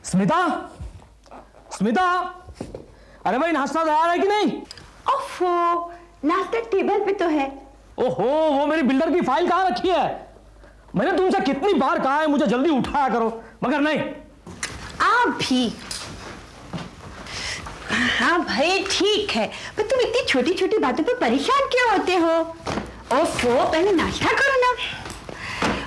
स्मिता, स्मिता, अरे भाई नाश्ता तैयार है कि नहीं? ओफो, नाश्ता टेबल पे तो है। ओहो, वो मेरी बिल्डर की फाइल कहाँ रखी है? मैंने तुमसे कितनी बार कहा है मुझे जल्दी उठाया करो, मगर नहीं। आप भी। हाँ भाई ठीक है, पर तुम इतनी छोटी छोटी बातों पे परेशान क्यों होते हो? ओफो, पहले नाश्ता करो ना।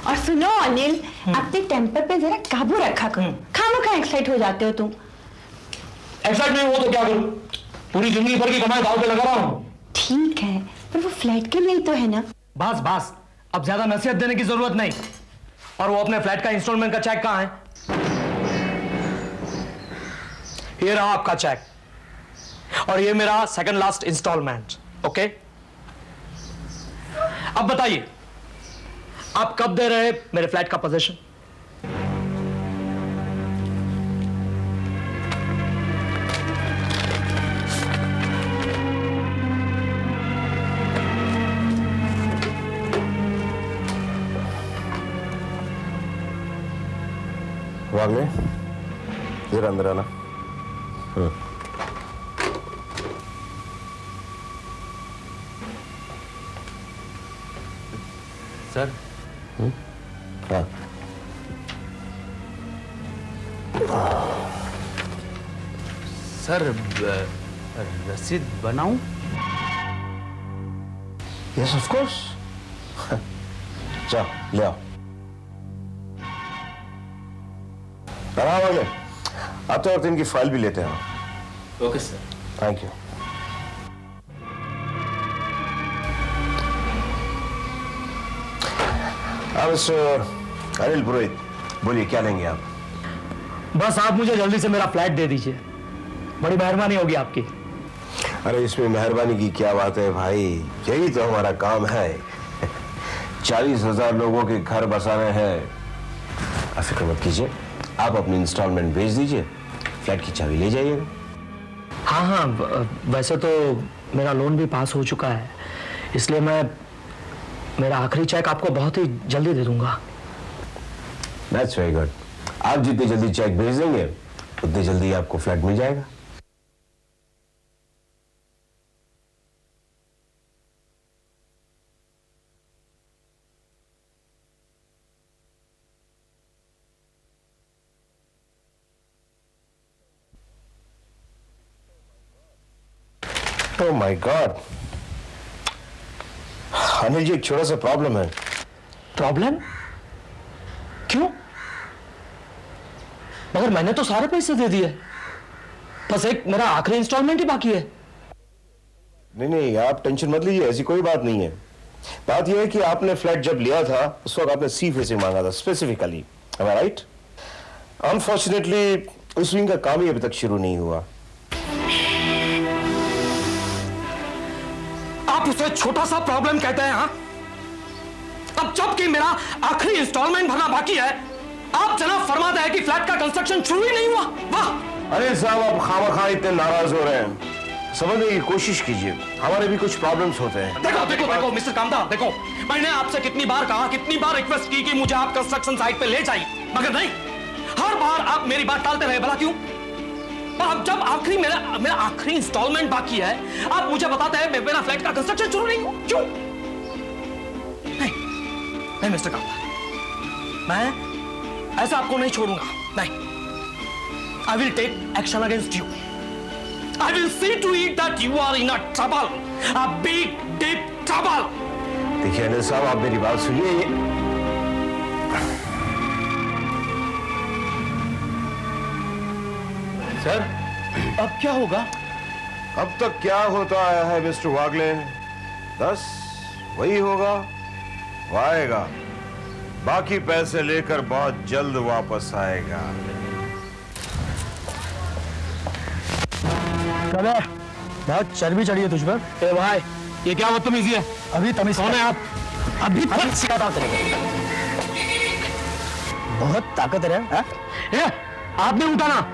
और सुनो अनिल, अपने टेम्पर पे जरा काबू रखा करो। खामोखा एक्साइट हो जाते हो तुम। एक्साइट नहीं हो तो क्या करूं? पूरी जिंदगी भर की कमाई दाव पे लगा रहा हूं। ठीक है, पर वो फ्लैट के लिए तो है ना। बस बस, अब ज्यादा नसीहत देने की जरूरत नहीं। और वो अपने फ्लैट का इंस्टॉलमेंट का चेक कहां है? ये रहा आपका चेक, और ये मेरा सेकंड लास्ट इंस्टॉलमेंट। ओके, अब बताइए आप कब दे रहे मेरे फ्लैट का पोजीशन? वागले, जरा अंदर आना। सर। हाँ। सर, रसीद बनाऊं? Yes of course. जाओ ले आओ। वागले, आते वक्त इनकी फाइल भी लेते हैं। Okay sir. Thank you. Mister Anil Purohit, बोलिए क्या लेंगे आप? बस आप मुझे जल्दी से मेरा फ्लैट दे दीजिए, बड़ी मेहरबानी होगी आपकी। अरे इसमें मेहरबानी की क्या बात है भाई, यही तो हमारा काम है। 40,000 लोगों के घर बसाने हैं। फिक्र मत कीजिए, आप अपनी इंस्टॉलमेंट भेज दीजिए, फ्लैट की चाबी ले जाइएगा। हाँ हाँ, वैसे तो मेरा लोन भी पास हो चुका है, इसलिए मैं मेरा आखिरी चेक आपको बहुत ही जल्दी दे दूंगा। That's very good. आप जितनी जल्दी चेक भेज देंगे उतनी जल्दी आपको फ्लैट मिल जाएगा। Oh my God. Anil ji, एक छोटा सा प्रॉब्लम है। प्रॉब्लम? क्यों? मगर मैंने तो सारे पैसे दे दिए, बस एक मेरा आखिरी इंस्टॉलमेंट ही बाकी है। नहीं नहीं, आप टेंशन मत लीजिए, ऐसी कोई बात नहीं है। बात यह है कि आपने फ्लैट जब लिया था उस वक्त आपने सी फेसिंग मांगा था स्पेसिफिकली, राइट? अनफॉर्चुनेटली उस विंग का काम ही अभी तक शुरू नहीं हुआ। आप उसे छोटा सा प्रॉब्लम कहते हैं? हाँ, अब जबकि मेरा आखिरी इंस्टॉलमेंट भरना बाकी है, आप जनाब फरमाते हैं कि फ्लैट का कंस्ट्रक्शन शुरू ही नहीं हुआ। वाह! अरे साहब, आप खामखा इतने नाराज हो रहे हैं, समझने की कोशिश कीजिए, हमारे भी कुछ प्रॉब्लम्स होते हैं। देखो देखो देखो मिस्टर कामता, देखो मैंने आपसे कितनी बार कहा, कितनी बार रिक्वेस्ट की कि मुझे आप कंस्ट्रक्शन साइट पे ले जाइए, मगर नहीं, हर बार आप मेरी बात टालते रहे। भला क्यों? अब जब आखिरी मेरा आखिरी इंस्टॉलमेंट बाकी है, आप मुझे बताते हैं मेरा फ्लैट का कंस्ट्रक्शन शुरू नहीं हुआ। क्यों? नहीं मिस्टर कामता, मैं ऐसा आपको नहीं छोड़ूंगा। नहीं, I will take action against you. I will see to it that you are in a trouble, a big, deep trouble. देखिए अनिल साहब, आप मेरी बात सुनिए। सर, अब क्या होगा? अब तक क्या होता आया है मिस्टर वागले, बस वही होगा, वो आएगा, बाकी पैसे लेकर बहुत जल्द वापस आएगा। कबे, बहुत चर्बी चढ़ी है तुझ पर। ए भाई, ये क्या बदतमीजी है? अभी तमीज कौन है आप? अभी सिखाता तेरे, बहुत ताकत है। हाँ? आपने उठाना,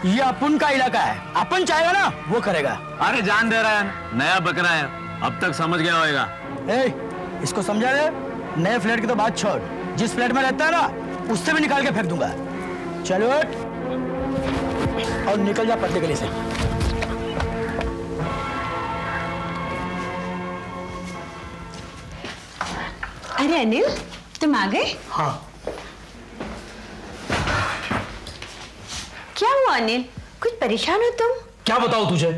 ये अपन का इलाका है, अपन चाहेगा ना वो करेगा। अरे जान दे रहा है, नया बकरा है, अब तक समझ गया होगा। इसको समझा दे, नए फ्लैट की तो बात छोड़, जिस फ्लैट में रहता है ना उससे भी निकाल के फेंक दूंगा। चलो हट और निकल जा पर्दे गले से। अरे अनिल, तुम आ गए? हाँ। क्या हुआ अनिल, कुछ परेशान हो तुम? क्या बताऊं तुझे?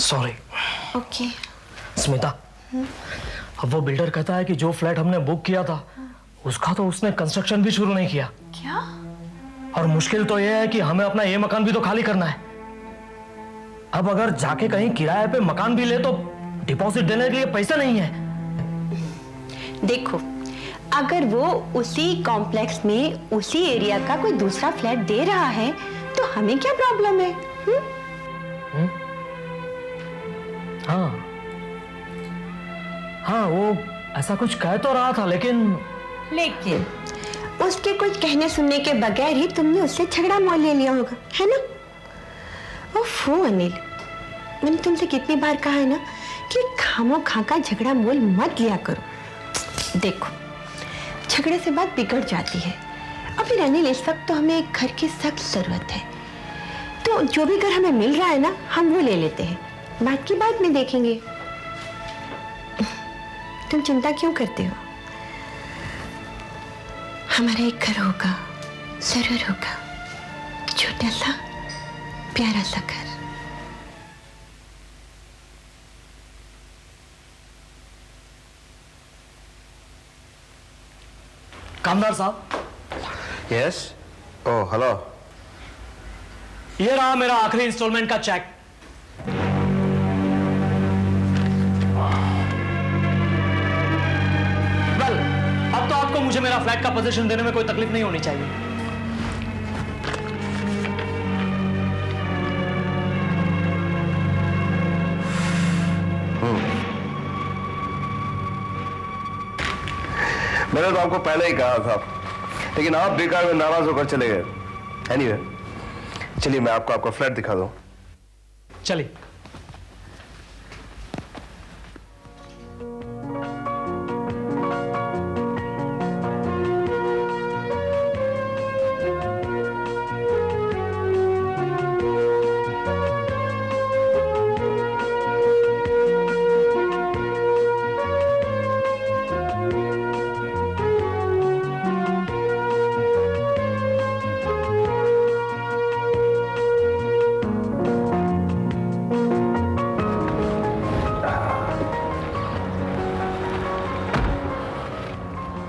सॉरी। ओके। स्मिता, अब वो बिल्डर कहता है कि जो फ्लैट हमने बुक किया था उसका तो उसने कंस्ट्रक्शन भी शुरू नहीं किया। क्या? और मुश्किल तो यह है कि हमें अपना ये मकान भी तो खाली करना है। अब अगर जाके कहीं किराए पे मकान भी ले तो डिपॉजिट देने के लिए पैसे नहीं है। देखो, अगर वो उसी कॉम्प्लेक्स में उसी एरिया का कोई दूसरा फ्लैट दे रहा है तो हमें क्या प्रॉब्लम है? हाँ हाँ, वो ऐसा कुछ कह तो रहा था, लेकिन उसके कुछ कहने सुनने के बगैर ही तुमने उससे झगड़ा मोल ले लिया होगा, है ना? ओफो अनिल, मैंने तुमसे कितनी बार कहा है ना कि खामो खा का झगड़ा मोल मत लिया करो। देखो, झगड़े से बात बिगड़ जाती है। और फिर अनिल, इस वक्त तो हमें एक घर की सख्त जरूरत है, तो जो भी घर हमें मिल रहा है ना, हम वो ले लेते हैं, बात की बाद में देखेंगे। तुम चिंता क्यों करते हो? हमारा एक घर होगा, जरूर होगा, छोटा सा प्यारा सा घर। कामदार साहब, यस। Oh hello. ये रहा मेरा आखिरी इंस्टॉलमेंट का चेक। वेल, अब तो आपको मुझे मेरा फ्लैट का पोजीशन देने में कोई तकलीफ नहीं होनी चाहिए। मैंने तो आपको पहले ही कहा था, लेकिन आप बेकार में नाराज होकर चले गए। एनीवे, चलिए मैं आपको आपका फ्लैट दिखा दूं। चलिए।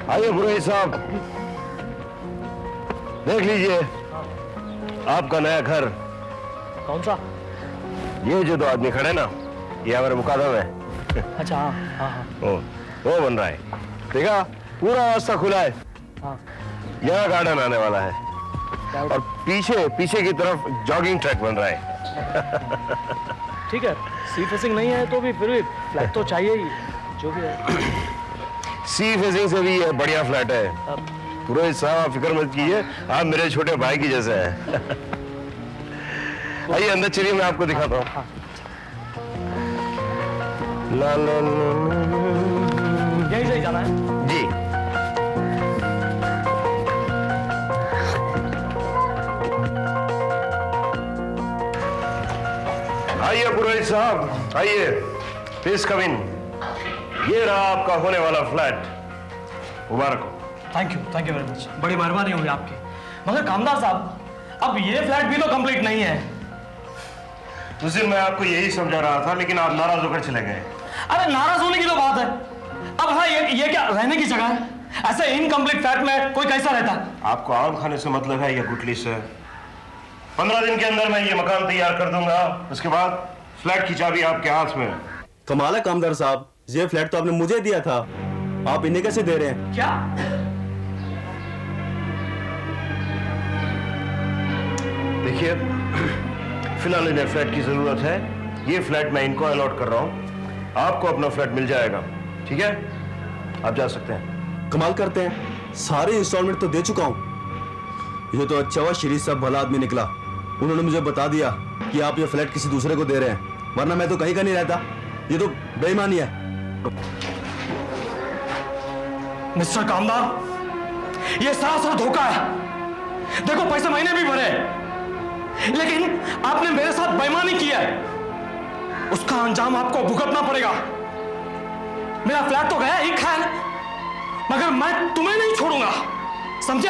आइए पुरोहित साहब, देख लीजिए आपका नया घर। कौन सा? ये जो दो आदमी खड़े ना, ये हमारे मुकादम है। अच्छा, हाँ हाँ हाँ वो बन रहा है, देखा, पूरा रास्ता खुला है। हाँ। यहाँ गार्डन आने वाला है और पीछे पीछे की तरफ जॉगिंग ट्रैक बन रहा है। ठीक है, सी फेसिंग नहीं है तो भी फिर भी फ्लैट तो चाहिए ही, जो भी है। सी फेसिंग से भी ये बढ़िया फ्लैट है। पुरोहित साहब, आप फिक्र मत कीजिए, आप मेरे छोटे भाई की जैसे हैं। आइए अंदर चलिए, मैं आपको दिखाता हूँ। ला ला ला, यहीं से ही जाना है? जी। आइए पुरोहित साहब, आइए, प्लीज कम इन। ये रहा आपका होने वाला फ्लैट। मुबारक हो। थैंक यू वेरी मच, बड़ी मेहरबानी होगी आपकी। मगर कामदार साहब, अब ये फ्लैट भी तो कंप्लीट नहीं है। उस दिन मैं आपको यही समझा रहा था, लेकिन आप नाराज होकर चले गए। अरे नाराज होने की तो बात है। अब हाँ, ये क्या रहने की जगह है? ऐसे इनकम्प्लीट फ्लैट में कोई कैसा रहता? आपको आम खाने से मतलब है या गुटली से? 15 दिन के अंदर मैं ये मकान तैयार कर दूंगा, उसके बाद फ्लैट की चाबी आपके हाथ में। कमाल है कामदार साहब, ये फ्लैट तो आपने मुझे दिया था, आप इन्हें कैसे दे रहे हैं? क्या? देखिए, फिलहाल इन्हें फ्लैट की जरूरत है, ये फ्लैट मैं इनको अलॉट कर रहा हूं, आपको अपना फ्लैट मिल जाएगा, ठीक है? आप जा सकते हैं। कमाल करते हैं, सारे इंस्टॉलमेंट तो दे चुका हूं। ये तो अच्छा हुआ श्री साहब भला आदमी निकला, उन्होंने मुझे बता दिया कि आप ये फ्लैट किसी दूसरे को दे रहे हैं, वरना मैं तो कहीं का नहीं रहता। ये तो बेईमानी है। मिस्टर कामदार, ये सरासर धोखा है। देखो पैसे मैंने भी भरे, लेकिन आपने मेरे साथ बेईमानी की है, उसका अंजाम आपको भुगतना पड़ेगा। मेरा फ्लैट तो गया ही खैर, मगर मैं तुम्हें नहीं छोड़ूंगा, समझे?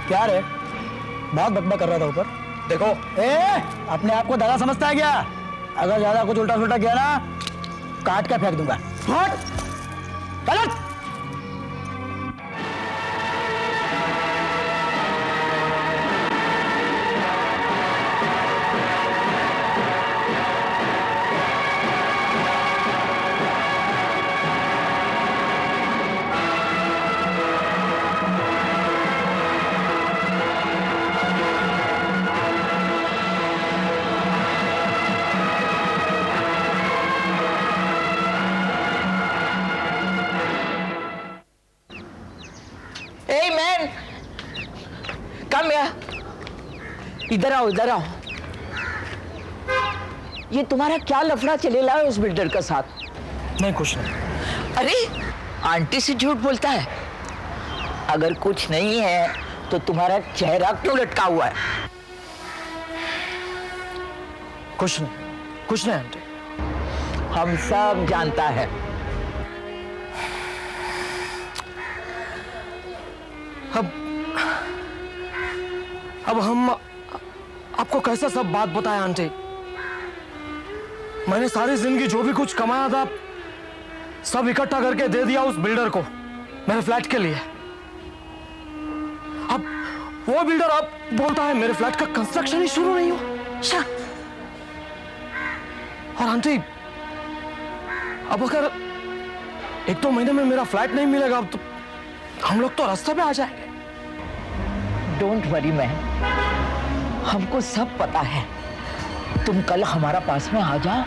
क्या रे, बहुत बकबक कर रहा था ऊपर। देखो अपने आप को दादा समझता है क्या? अगर ज्यादा कुछ उल्टा सुल्टा किया ना, काट के फेंक दूंगा। हट, गलत। इधर आओ, इधर आओ। ये तुम्हारा क्या लफड़ा चलेला है उस बिल्डर के साथ? नहीं, कुछ नहीं। अरे आंटी से झूठ बोलता है। अगर कुछ नहीं है तो तुम्हारा चेहरा क्यों लटका हुआ है? कुछ नहीं आंटी। हम सब जानता है। अब हम आपको कैसे सब बात बताएं आंटी? मैंने सारी जिंदगी जो भी कुछ कमाया था सब इकट्ठा करके दे दिया उस बिल्डर को मेरे फ्लैट के लिए। अब वो बिल्डर अब बोलता है मेरे फ्लैट का कंस्ट्रक्शन ही शुरू नहीं हुआ। और आंटी, अब अगर 1-2 महीने में मेरा फ्लैट नहीं मिलेगा अब तो हम लोग तो रास्ते पे आ जाएंगे। डोंट वरी मैन, हमको सब पता है। तुम कल हमारा पास में आ जाओ,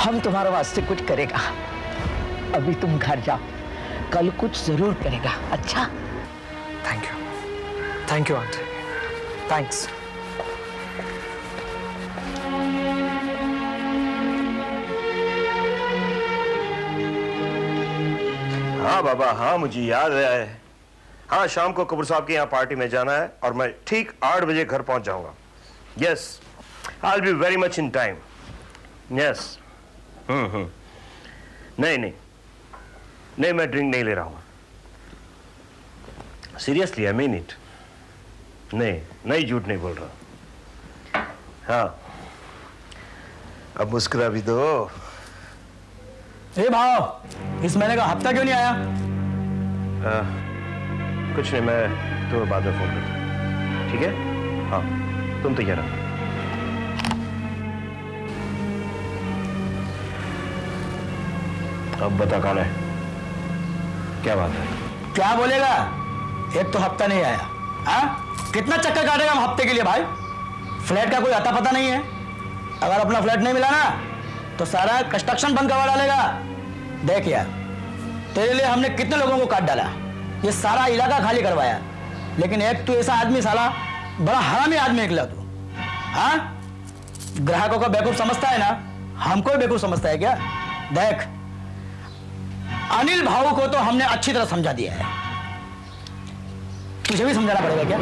हम तुम्हारे वास्ते कुछ करेगा। अभी तुम घर जाओ, कल कुछ जरूर करेगा। अच्छा? Thank you aunty, thanks. हाँ बाबा, हाँ मुझे याद आया है। हाँ, शाम को कपूर साहब के यहाँ पार्टी में जाना है और मैं ठीक 8 बजे घर पहुंच जाऊंगा। Yes, I will be very much in time. Yes. नहीं, मैं ड्रिंक नहीं ले रहा हूं। Seriously, I mean it. नहीं, झूठ नहीं बोल रहा। हाँ, अब मुस्कुरा भी दो। ए भाव, इस महीने का हफ्ता क्यों नहीं आया? कुछ नहीं, मैं तुम्हें बाद में फोन करता। ठीक है? हाँ, तुम तैयार रहो। अब बता कौन है, क्या बात है? क्या बोलेगा? एक तो हफ्ता नहीं आया। हाँ, कितना चक्कर काटेगा हम हफ्ते के लिए भाई? फ्लैट का कोई अता पता नहीं है। अगर अपना फ्लैट नहीं मिला ना तो सारा कंस्ट्रक्शन बंद करवा डालेगा। देख यार, तेरे लिए हमने कितने लोगों को काट डाला, ये सारा इलाका खाली करवाया, लेकिन एक तू ऐसा आदमी, साला बड़ा हरामी आदमी निकला तू। हाँ, ग्राहकों को बेवकूफ समझता है ना, हमको बेवकूफ समझता है क्या? देख, अनिल भाऊ को तो हमने अच्छी तरह समझा दिया है, तुझे भी समझाना पड़ेगा क्या?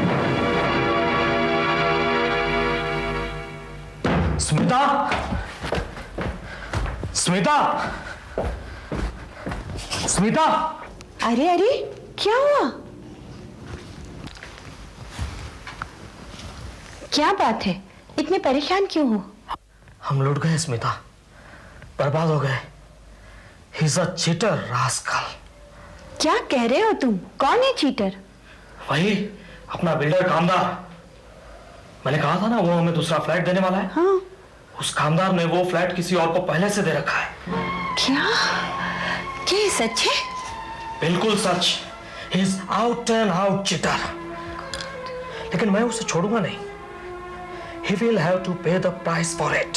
स्मिता! अरे क्या हुआ? क्या बात है, इतने परेशान क्यों हो? हम लुट गए स्मिता, बर्बाद हो गए। He's a cheater, rascal। क्या कह रहे हो तुम? कौन है चीटर? वही अपना बिल्डर कामदार। मैंने कहा था ना वो हमें दूसरा फ्लैट देने वाला है। हाँ। उस कामदार ने वो फ्लैट किसी और को पहले से दे रखा है। क्या ये सच है? बिल्कुल सच। He is out and out cheater। लेकिन मैं उसे छोड़ूंगा नहीं। He will have to pay the price for it।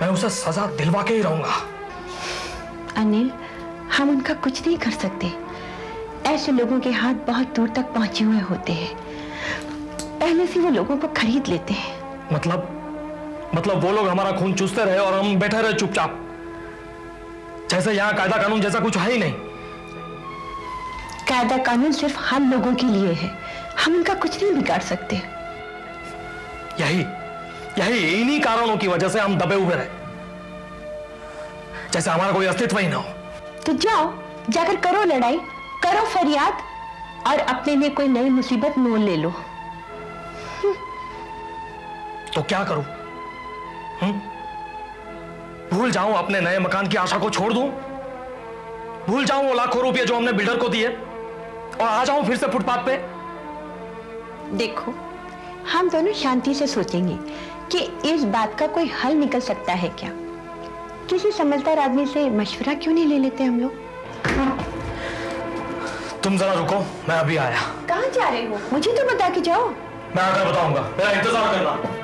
मैं उसे सजा दिलवा के ही रहूंगा। अनिल, हम उनका कुछ नहीं कर सकते। ऐसे लोगों के हाथ बहुत दूर तक पहुंचे हुए होते हैं। पहले से वो लोगों को खरीद लेते हैं। मतलब वो लोग हमारा खून चूसते रहे और हम बैठे रहे चुपचाप, जैसे यहां कायदा कानून जैसा कुछ है ही नहीं। कायदा कानून सिर्फ हम लोगों के लिए है, हम उनका कुछ नहीं बिगाड़ सकते। यही इन्हीं कारणों की वजह से हम दबे हुए रहे, जैसे हमारा कोई अस्तित्व ही ना हो। तो जाओ, जाकर करो लड़ाई, करो फरियाद और अपने लिए कोई नई मुसीबत मोल ले लो। तो क्या करूं? भूल जाऊं अपने नए मकान की आशा को, छोड़ दूं, भूल जाऊं वो लाखों रुपए जो हमने बिल्डर को दिए और आ जाऊं फिर से फुटपाथ पे? देखो, हम दोनों शांति से सोचेंगे कि इस बात का कोई हल निकल सकता है क्या। किसी समझदार आदमी से मशवरा क्यों नहीं ले लेते हम लोग? तुम जरा रुको, मैं अभी आया। कहाँ जा रहे हो? मुझे तो बता के जाओ। मैं आकर बताऊंगा, मेरा इंतजार करना।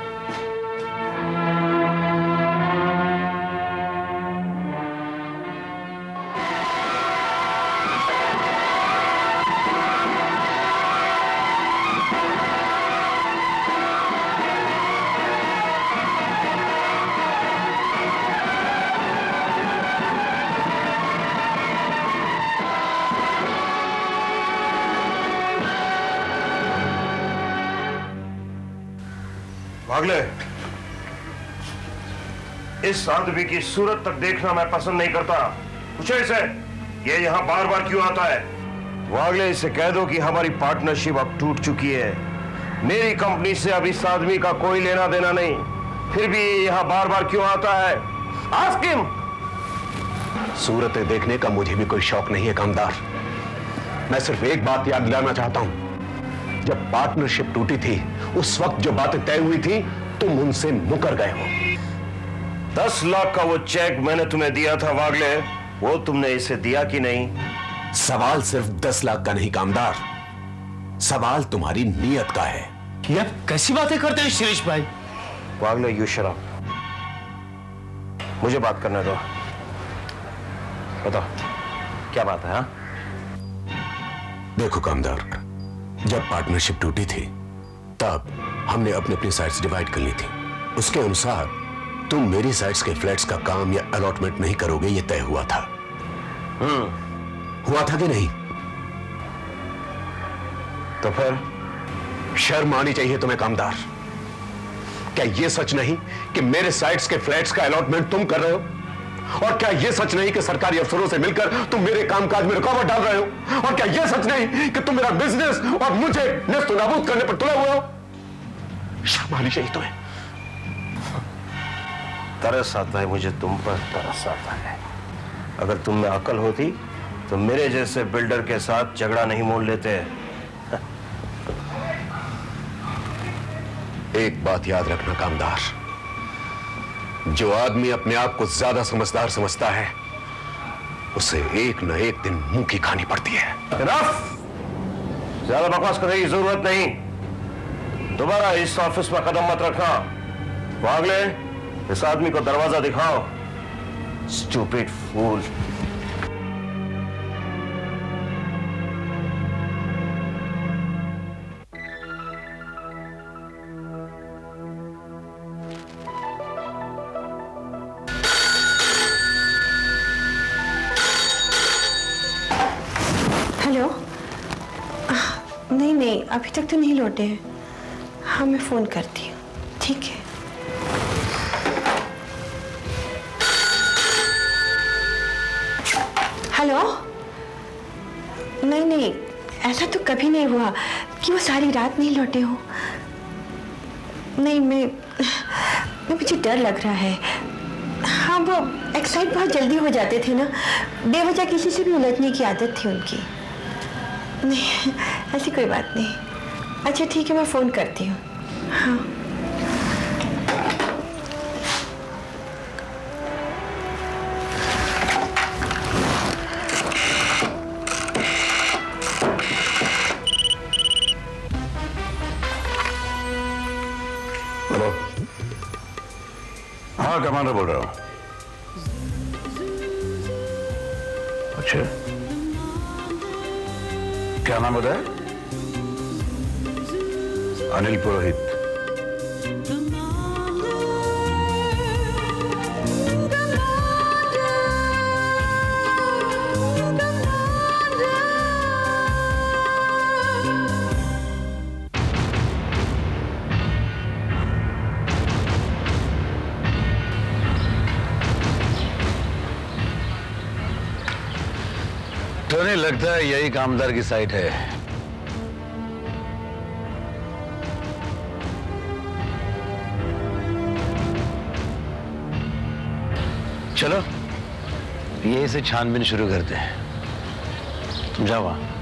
वागले, इस आदमी की सूरत तक देखना मैं पसंद नहीं करता। पूछो इसे, ये यहां बार बार क्यों आता है? वागले, इसे कह दो कि हमारी पार्टनरशिप अब टूट चुकी है। मेरी कंपनी से अब इस आदमी का कोई लेना देना नहीं, फिर भी यहां बार बार क्यों आता है? Ask him. सूरतें देखने का मुझे भी कोई शौक नहीं है कामदार। मैं सिर्फ एक बात याद दिलाना चाहता हूं, जब पार्टनरशिप टूटी थी उस वक्त जो बातें तय हुई थी तुम उनसे मुकर गए हो। 10 लाख का वो चेक मैंने तुम्हें दिया था वागले, वो तुमने इसे दिया कि नहीं? सवाल सिर्फ 10 लाख का नहीं कामदार, सवाल तुम्हारी नीयत का है। ये आप कैसी बातें करते हैं शिरीष भाई? वागले, यू शट अप, मुझे बात करने दो। बताओ क्या बात है? हाँ, देखो कामदार, जब पार्टनरशिप टूटी थी तब हमने अपनी अपनी साइट्स डिवाइड कर ली थी। उसके अनुसार तुम मेरी साइट्स के फ्लैट्स का काम या अलॉटमेंट नहीं करोगे, यह तय हुआ था। हुआ था कि नहीं? तो फिर शर्म आनी चाहिए तुम्हें कामदार। क्या यह सच नहीं कि मेरे साइट्स के फ्लैट्स का अलॉटमेंट तुम कर रहे हो? और क्या यह सच नहीं कि सरकारी अफसरों से मिलकर तुम मेरे कामकाज में रुकावट डाल रहे हो? और क्या यह सच नहीं कि तुम मेरा बिजनेस और मुझे नेस्तनाबूद करने पर तुले हुए हो? शर्म आनी चाहिए तुम्हें। तरस आता है मुझे, तुम पर तरस आता है। अगर तुम में अकल होती तो मेरे जैसे बिल्डर के साथ झगड़ा नहीं मोल लेते। एक बात याद रखना कामदार, जो आदमी अपने आप को ज्यादा समझदार समझता है उसे एक न एक दिन मुंह की खानी पड़ती है। इनफ! ज्यादा बकवास करने की जरूरत नहीं। दोबारा इस ऑफिस में कदम मत रखना। वागले, इस आदमी को दरवाजा दिखाओ। स्टूपिड फूल। हेलो। नहीं, अभी तक तो नहीं लौटे हैं। हाँ, मैं फोन करती हूँ। ठीक है। हेलो। नहीं, ऐसा तो कभी नहीं हुआ कि वो सारी रात नहीं लौटे हो। नहीं, मुझे डर लग रहा है। हाँ, वो एक्साइट बहुत जल्दी हो जाते थे ना, बेवजह किसी से भी उलझने की आदत थी उनकी। नहीं, ऐसी कोई बात नहीं। अच्छा ठीक है, मैं फोन करती हूँ। हाँ। हेलो। हाँ, कमांडर बोल रहा हूँ। अच्छा, क्या नाम बताया? अनिल पुरोहित। तो नहीं लगता है यही कामदार की साइट है। चलो यही से छानबीन शुरू करते हैं। तुम जाओ वहां।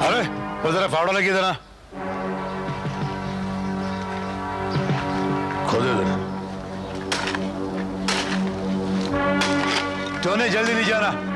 अरे वो जरा फावड़ा लगी देना। खोल दे उधर। टोनी जल्दी नहीं जाना।